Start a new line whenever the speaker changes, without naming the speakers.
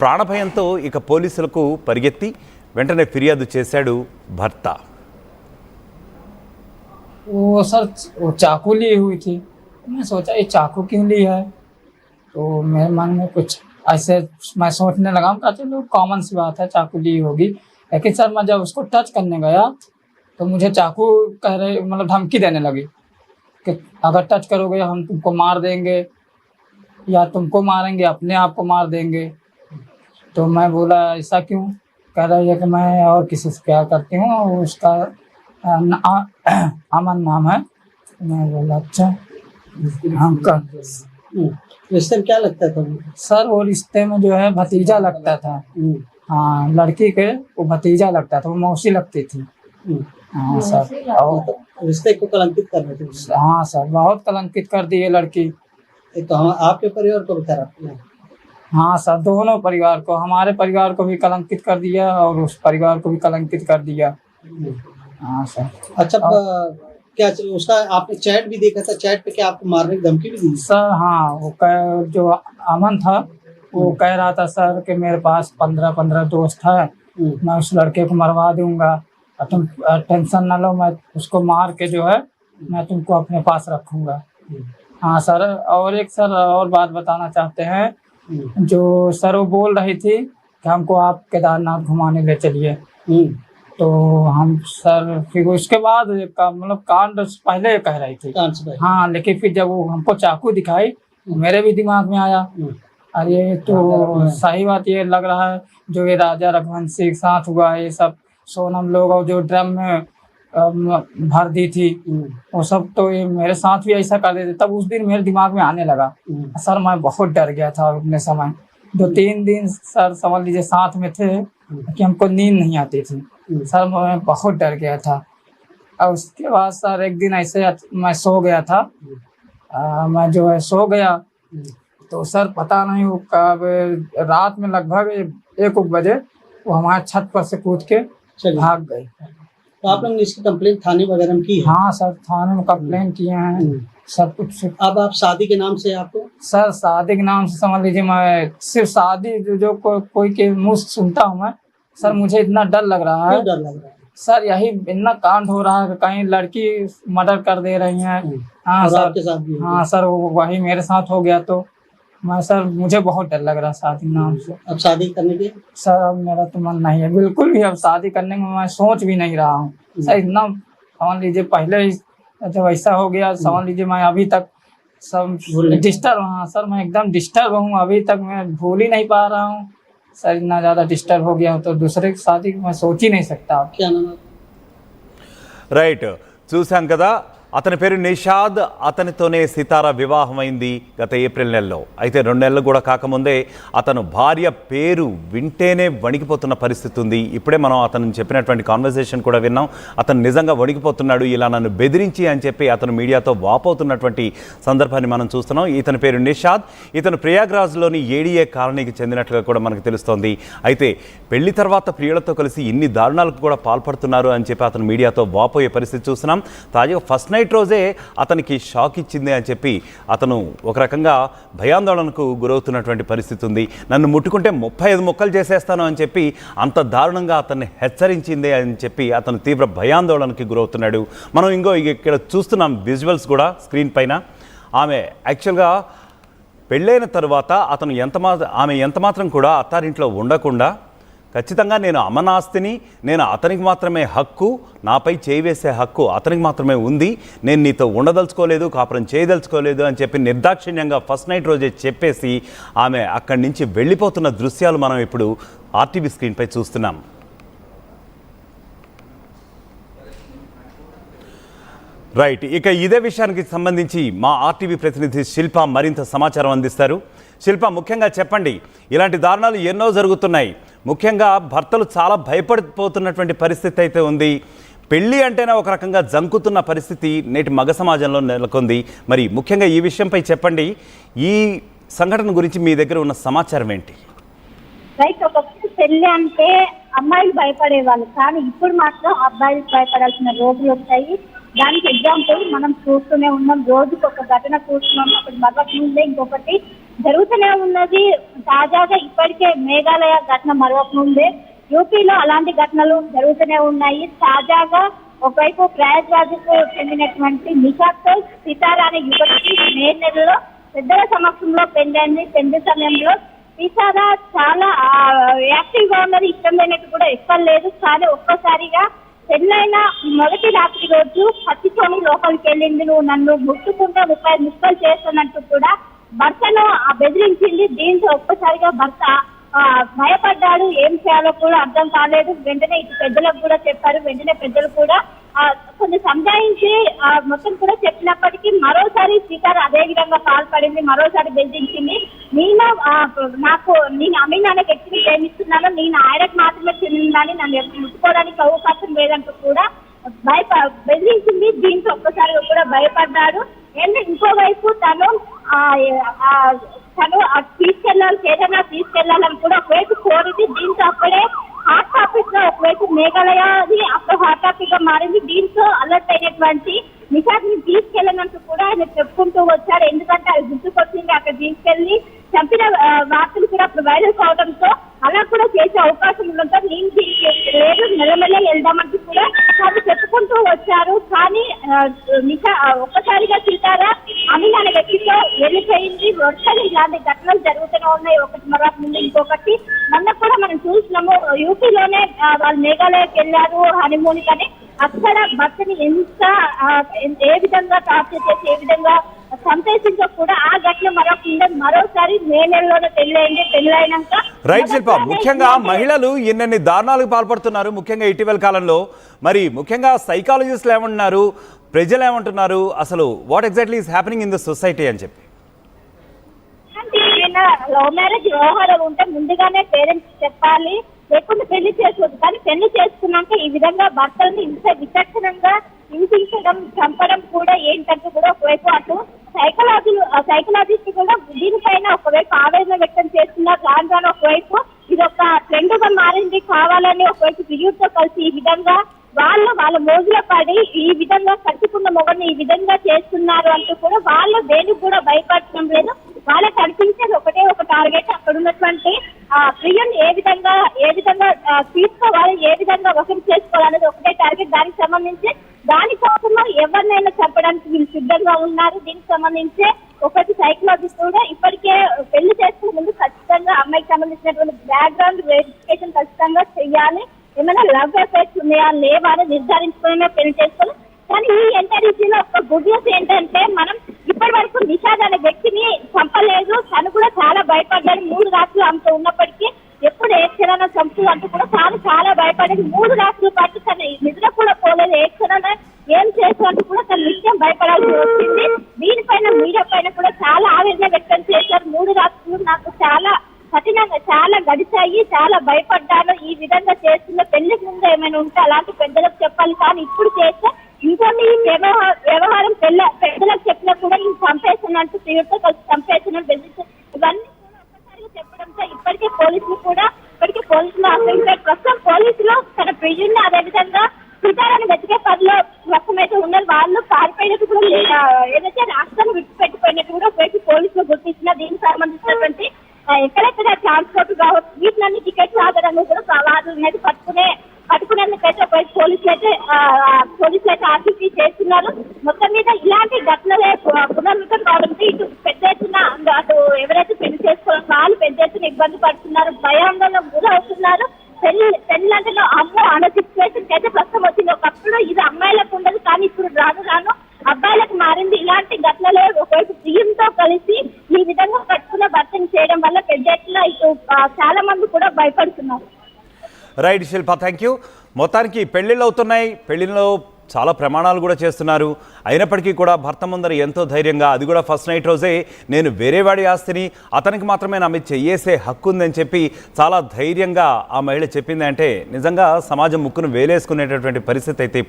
ప్రాణభయంతో ఇక పోలీసులకు పరిగెత్తి వెంటనే ఫిర్యాదు చేశాడు భర్త.
वो सर वो चाकू ली हुई थी। मैं सोचा ये चाकू क्यों ली है, तो मेरे मन में कुछ ऐसे मैं सोचने लगा कि चलो कॉमन सी बात है, चाकू ली होगी। लेकिन सर मैं जब उसको टच करने गया तो मुझे चाकू कह रहे मतलब धमकी देने लगी कि अगर टच करोगे हम तुमको मार देंगे या तुमको मारेंगे, अपने आप को मार देंगे। तो मैं बोला ऐसा क्यों, कह रही है कि मैं और किसी से प्यार करती हूँ, उसका अमन नाम है। मैं बोला अच्छा हम कर
रिश्ते में क्या लगता था?
सर वो रिश्ते में जो है भतीजा लगता था। हाँ लड़की के वो भतीजा लगता था, वो मौसी लगती थी। हाँ सर, और
रिश्ते को कलंकित कर रहे थे।
हाँ सर बहुत कलंकित कर दी ये लड़की।
तो हम आपके परिवार को बता रहे हैं।
हाँ सर दोनों परिवार को, हमारे परिवार को भी कलंकित कर दिया और उस परिवार को भी कलंकित कर दिया। हाँ सर।
अच्छा क्या उसका आपने चैट भी देखा था? चैट पे क्या आपको मारने की धमकी भी दी?
सर हाँ वो जो अमन था वो कह रहा था सर कि मेरे पास 15 दोस्त है, मैं उस लड़के को मरवा दूंगा, तुम टेंशन ना लो, मैं उसको मार के जो है मैं तुमको अपने पास रखूंगा। हाँ सर, और एक सर और बात बताना चाहते हैं, जो सर वो बोल रही थी कि हमको आप केदारनाथ घुमाने ले चलिए, तो हम सर फिर उसके बाद मतलब कांड पहले कह रही थी। हाँ लेकिन फिर जब वो हमको चाकू दिखाई मेरे भी दिमाग में आया अरे तो सही बात ये लग रहा है, जो ये राजा रघुवंशी के साथ हुआ ये सब सोनम लोग और जो ड्रम में भर दी थी वो सब, तो ये मेरे साथ भी ऐसा कर देते। तब उस दिन मेरे दिमाग में आने लगा सर, मैं बहुत डर गया था उतने समय, 2-3 दिन सर समझ लीजिए साथ में थे कि हमको नींद नहीं आती थी सर, मैं बहुत डर गया था। और उसके बाद सर एक दिन ऐसे मैं सो गया था, मैं जो है सो गया तो सर पता नहीं वो कब रात में लगभग 1 बजे वो हमारे छत पर से कूद के भाग गए।
तो आप लोग इसकी कंप्लेंट थाने वगैरह में की है?
हाँ सर थाने में कंप्लेंट किए हैं सब कुछ।
अब आप शादी के नाम से आपको?
सर शादी के नाम से समझ लीजिए मैं सिर्फ शादी जो कोई के मुँह से सुनता हूँ मैं सर, मुझे इतना डर लग रहा है।
डर लग रहा है
सर, यही इतना कांड हो रहा है कि कहीं लड़की मर्डर कर दे रही हैं। हाँ सर,
आपके साथ भी?
हाँ सर वही मेरे साथ हो गया, तो मैं सर मुझे बहुत डर लग रहा है शादी के नाम से।
अब शादी करने के?
सर अब मेरा तो मन नहीं है बिल्कुल भी, अब शादी करने में मैं सोच भी नहीं रहा हूँ सर। इतना समझ लीजिए पहले जब ऐसा हो गया समझ लीजिए मैं अभी तक सब डिस्टर्ब, हाँ सर मैं एकदम डिस्टर्ब हूँ, अभी तक मैं भूल ही नहीं पा रहा हूँ सर, इतना ज़्यादा डिस्टर्ब हो गया हूँ तो दूसरे की शादी मैं सोच ही नहीं सकता।
क्या नाम है?
రైట్ చూసాం కదా, అతని పేరు నిషాద్, అతనితోనే సితార వివాహమైంది గత ఏప్రిల్ నెలలో. అయితే 2 నెలలు కూడా కాకముందే అతను భార్య పేరు వింటేనే వణికిపోతున్న పరిస్థితి ఉంది. ఇప్పుడే మనం అతను చెప్పినటువంటి కాన్వర్సేషన్ కూడా విన్నాం. అతను నిజంగా వణికిపోతున్నాడు, ఇలా నన్ను బెదిరించి అని చెప్పి అతను మీడియాతో వాపోతున్నటువంటి సందర్భాన్ని మనం చూస్తున్నాం. ఇతని పేరు నిషాద్, ఇతను ప్రయాగ్రాజ్లోని ఏడీఏ కాలనీకి చెందినట్లుగా కూడా మనకు తెలుస్తోంది. అయితే పెళ్లి తర్వాత ప్రియులతో కలిసి ఇన్ని దారుణాలకు కూడా పాల్పడుతున్నారు అని చెప్పి అతను మీడియాతో వాపోయే పరిస్థితి చూస్తున్నాం. తాజాగా ఫస్ట్ నైట్ రోజే అతనికి షాక్ ఇచ్చింది అని చెప్పి అతను ఒక రకంగా భయాందోళనకు గురవుతున్నటువంటి పరిస్థితి ఉంది. నన్ను ముట్టుకుంటే 35 ముక్కలు చేసేస్తాను అని చెప్పి అంత దారుణంగా అతన్ని హెచ్చరించింది అని చెప్పి అతను తీవ్ర భయాందోళనకి గురవుతున్నాడు. మనం ఇక్కడ చూస్తున్నాం విజువల్స్ కూడా స్క్రీన్ పైన. ఆమె యాక్చువల్గా పెళ్ళైన తర్వాత ఆమె ఎంతమాత్రం కూడా అత్తారింట్లో ఉండకుండా ఖచ్చితంగా నేను అమనాస్తిని, నేను అతనికి మాత్రమే హక్కు, నాపై చేయి వేసే హక్కు అతనికి మాత్రమే ఉంది, నేను నీతో ఉండదలుచుకోలేదు, కాపురం చేయదలుచుకోలేదు అని చెప్పి నిర్దాక్షిణ్యంగా ఫస్ట్ నైట్ రోజే చెప్పేసి ఆమె అక్కడి నుంచి వెళ్ళిపోతున్న దృశ్యాలు మనం ఇప్పుడు ఆర్టీవీ స్క్రీన్పై చూస్తున్నాం. రైట్, ఇక ఇదే విషయానికి సంబంధించి మా ఆర్టీవీ ప్రతినిధి శిల్ప మరింత సమాచారం అందిస్తారు. శిల్ప, ముఖ్యంగా చెప్పండి, ఇలాంటి దారుణాలు ఎన్నో జరుగుతున్నాయి, ముఖ్యంగా భర్తలు చాలా భయపడిపోతున్నటువంటి పరిస్థితి అయితే ఉంది. పెళ్ళి అంటేనే ఒక రకంగా జంకుతున్న పరిస్థితి నేటి మగ సమాజంలో నెలకొంది. మరి ముఖ్యంగా ఈ విషయంపై చెప్పండి, ఈ సంఘటన గురించి మీ దగ్గర ఉన్న సమాచారం ఏంటి?
రైట్, ఒకప్పుడు పెళ్ళి అంటే అమ్మాయిలు భయపడేవాళ్ళు, కానీ ఇప్పుడు మాత్రం అబ్బాయిలు భయపడాల్సిన రోజులు వచ్చాయి. దానికి ఎగ్జాంపుల్ మనం చూస్తూనే ఉన్నాం, రోజుకి ఒక ఘటన చూస్తున్నాం. ఒకటి మగక ముందే ఇంకొకటి జరుగుతూనే ఉన్నది. తాజాగా ఇప్పటికే మేఘాలయ ఘటన మరొక ముందే యూపీలో అలాంటి ఘటనలు జరుగుతూనే ఉన్నాయి. తాజాగా ఒకవైపు ప్రయాగ్రాజ్కు చెందినటువంటి నిషాద్తో సితారా అనే యువతికి మే నెలలో పెద్దల సమక్షంలో పెళ్ళైంది. పెళ్లి సమయంలో సితారా చాలా యాక్టివ్ గా ఉన్నది, ఇష్టం లేనట్టు కూడా ఎక్కలేదు. కానీ ఒక్కసారిగా పెళ్ళైన మొదటి రాత్రి రోజు పచ్చితోని లోపలికి వెళ్ళింది, నువ్వు నన్ను ముట్టుకుంటే 30 ముక్కలు చేస్తున్నట్టు కూడా భర్తను బెదిరించింది. దీంతో ఒక్కసారిగా భర్త భయపడ్డాడు, ఏం చేయాలో కూడా అర్థం కాలేదు. వెంటనే ఇటు పెద్దలకు కూడా చెప్పారు. వెంటనే పెద్దలు కూడా కొంచెం సంజాయించి మొత్తం కూడా చెప్పినప్పటికీ మరోసారి స్పీకర్ అదే విధంగా పాల్పడింది, మరోసారి బెదిరించింది. నేను అమీన్ అనే వ్యక్తిని ప్రేమిస్తున్నాను, నేను ఆయనకు మాత్రమే చెందిందని, నన్ను ముట్టుకోవడానికి అవకాశం లేదంటూ కూడా బెదిరించింది. దీంతో ఒక్కసారి కూడా భయపడ్డాడు. ఇంకోవైపు తను ఏదైనా తీసుకెళ్లాలని కూడా ఒకవైపు కోరింది. దీంతో అప్పుడే హాట్ టాపిక్ గా ఒకవైపు మేఘాలయది అప్పుడు హాట్ టాపిక్ గా మారింది. దీంతో అలర్ట్ అయినటువంటి నిషాద్ ని తీసుకెళ్లనంటూ కూడా ఆయన చెప్పుకుంటూ వచ్చారు. ఎందుకంటే అది గుర్తుకొచ్చింది, అక్కడ తీసుకెళ్లి చంపిన వార్తలు కూడా అప్పుడు వైరల్ కావడంతో అలా కూడా చేసే అవకాశం ఉండడంతో నేను లేదు మెల్లమెల్ల వెళ్దామంటూ కూడా వాళ్ళు చెప్పుకుంటూ వచ్చారు. కానీ ఒక్కసారిగా సీతారా అమీన్ అనే వ్యక్తితో వెళ్ళిపోయింది. వర్షాలు ఇలాంటి ఘటనలు జరుగుతూనే ఉన్నాయి, ఒకటి మరొక ముందు ఇంకొకటి. మొన్న కూడా మనం చూసినాము, యూపీలోనే వాళ్ళు మేఘాలయకి వెళ్ళారు హనీమూన్ కానీ అక్కడ భర్తని ఏ విధంగా టార్చర్ చేసి ఏ విధంగా సంతేషంతో కూడా ఆ ఘటన మరోసారి మే నెలలోనే పెళ్ళైనాక
రైట్ శిల్ప, ముఖ్యంగా మహిళలు ఎన్నెన్ని దారుణాలకు పాల్పడుతున్నారు ముఖ్యంగా ఇటీవల కాలంలో. మరి ముఖ్యంగా సైకాలజిస్టులు ఏమంటున్నారు, ప్రజలు ఏమంటున్నారు, అసలు what exactly is happening in the society అని చెప్పి?
లవ్ మ్యారేజ్ వ్యవహారం ఉంటే ముందుగానే పేరెంట్స్ చెప్పాలి, లేకుండా పెళ్లి చేసుకోవచ్చు. కానీ పెళ్లి చేసుకున్నాక ఈ విధంగా భర్తలను ఇంత విచక్షణంగా హింసించడం, చంపడం కూడా ఏంటంటే కూడా ఒకవైపు అటు సైకలాజిస్ట్ కూడా దీనిపైన ఒకవైపు ఆవేదన వ్యక్తం చేస్తున్నారు. రాను ఒకవైపు ఇది ఒక ట్రెండ్ గా మారింది, కావాలని ఒకవైపు బియ్యూతో కలిసి ఈ విధంగా వాళ్ళ మోజులో పడి ఈ విధంగా కట్టుకున్న మొగని ఈ విధంగా చేస్తున్నారు అంటూ కూడా వాళ్ళు దేనికి కూడా భయపడటం లేదు. వాళ్ళకి అనిపించేది ఒకటే ఒక టార్గెట్, అక్కడ ఉన్నటువంటి ప్రియుని ఏ విధంగా తీసుకోవాలి, ఏ విధంగా వసూలు చేసుకోవాలనేది ఒకటే టార్గెట్. దానికి సంబంధించి దానికోసము ఎవరినైనా చెప్పడానికి వీళ్ళు సిద్ధంగా ఉన్నారు. దీనికి సంబంధించి ఒకటి సైకలాజిస్ట్ కూడా ఇప్పటికే పెళ్లి చేసుకునే ముందు ఖచ్చితంగా అమ్మాయికి సంబంధించినటువంటి బ్యాక్గ్రౌండ్ వెరిఫికేషన్ ఖచ్చితంగా చెయ్యాలి. ఏమైనా లవ్ అఫైర్స్ ఉన్నాయా లేవా అని నిర్ధారించుకునే పెళ్లి చేసుకోవాలి. కానీ ఈ ఎంటైరీలో ఒక గుడ్ న్యూస్ ఏంటంటే మనం ఇప్పటి వరకు నిషాద్ అనే వ్యక్తిని చంపలేదు. తను కూడా చాలా భయపడ్డాడు. 3 రాత్రులు అంత ఉన్నప్పటికీ ఎప్పుడు ఏ క్షణాన చంపు అంటూ కూడా చాలా భయపడేది. 3 రాత్రుల పాటు తను నిద్ర కూడా పోలేదు. ఏ క్షణాన ఏం చేస్తున్నట్టు కూడా తను నిత్యం భయపడాల్సి వచ్చింది. దీనిపైన మీడియా పైన కూడా చాలా ఆవేదన వ్యక్తం చేశారు. 3 రాత్రులు నాకు చాలా కఠినంగా చాలా గడిచాయి, చాలా భయపడ్డాను. ఈ విధంగా చేస్తున్న పెళ్లికి ముందు ఏమైనా ఉంటే అలాంటి పెద్దలకు చెప్పాలి. కానీ ఇప్పుడు చేస్తే ఇంకొన్ని వ్యవహారం పెద్దలకు చెప్పినా కూడా నేను చంపేస్తున్నట్టు తీరుతో కలిసి చంపేస్తున్నట్టు బెదిరిస్తూ ఇవన్నీ కూడా ఒక్కసారిగా చెప్పడంతో ఇప్పటికే పోలీసులు అసలు ప్రస్తుతం పోలీసులు తన ప్రియుడిని అదేవిధంగా సితారాన్ని వెతికే పనిలో ప్రస్తుతమైతే ఉన్నారు. వాళ్ళు పారిపోయినట్టు కూడా ఏదైతే రాష్ట్రాన్ని విడిచిపెట్టిపోయినట్టు కూడా పోలీసులు గుర్తించిన దీనికి సంబంధించినటువంటి ఎక్కడెక్కడ ట్రాన్స్పోర్ట్ కావచ్చు వీటిలన్నీ టికెట్స్ ఆధారంగా కూడా వాటిని పట్టుకునేందుకైతే పోలీసులు అయితే ఆర్టీసీ చేస్తున్నారు. మొత్తం మీద ఇలాంటి ఘటనలే పునరావృతం కావడంతో ఇటు పెద్ద ఎత్తున అటు ఎవరైతే పెళ్లి చేసుకోవడం వాళ్ళు పెద్ద ఎత్తున ఇబ్బంది పడుతున్నారు, భయాందోళన గురవుతున్నారు. పెళ్లి అంటే అమ్మో అన్న సిచ్యువేషన్ అయితే ప్రస్తుతం వచ్చింది. ఒకప్పుడు ఇది అమ్మాయిలకు ఉండదు, కానీ ఇప్పుడు రాను అబ్బాయిలకు మారింది. ఇలాంటి ఘటనలే ఒకవైపు ప్రియంతో కలిసి ఈ విధంగా కట్టుకున్న భర్తను చేయడం వల్ల పెద్ద ఎత్తున ఇటు చాలా మంది కూడా భయపడుతున్నారు.
Right Shilpa, thank you. మొత్తానికి పెళ్ళిళ్ళు అవుతున్నాయి, పెళ్ళిళ్ళలో చాలా ప్రమాణాలు కూడా చేస్తున్నారు. అయినప్పటికీ కూడా భర్త ముందర ఎంతో ధైర్యంగా, అది కూడా ఫస్ట్ నైట్ రోజే నేను వేరేవాడి ఆస్తిని అతనికి మాత్రమే నా మీద చెయ్యేసే హక్కు ఉందని చెప్పి చాలా ధైర్యంగా ఆ మహిళ చెప్పింది. అంటే నిజంగా సమాజం ముక్కును వేలేసుకునేటటువంటి పరిస్థితి అయితే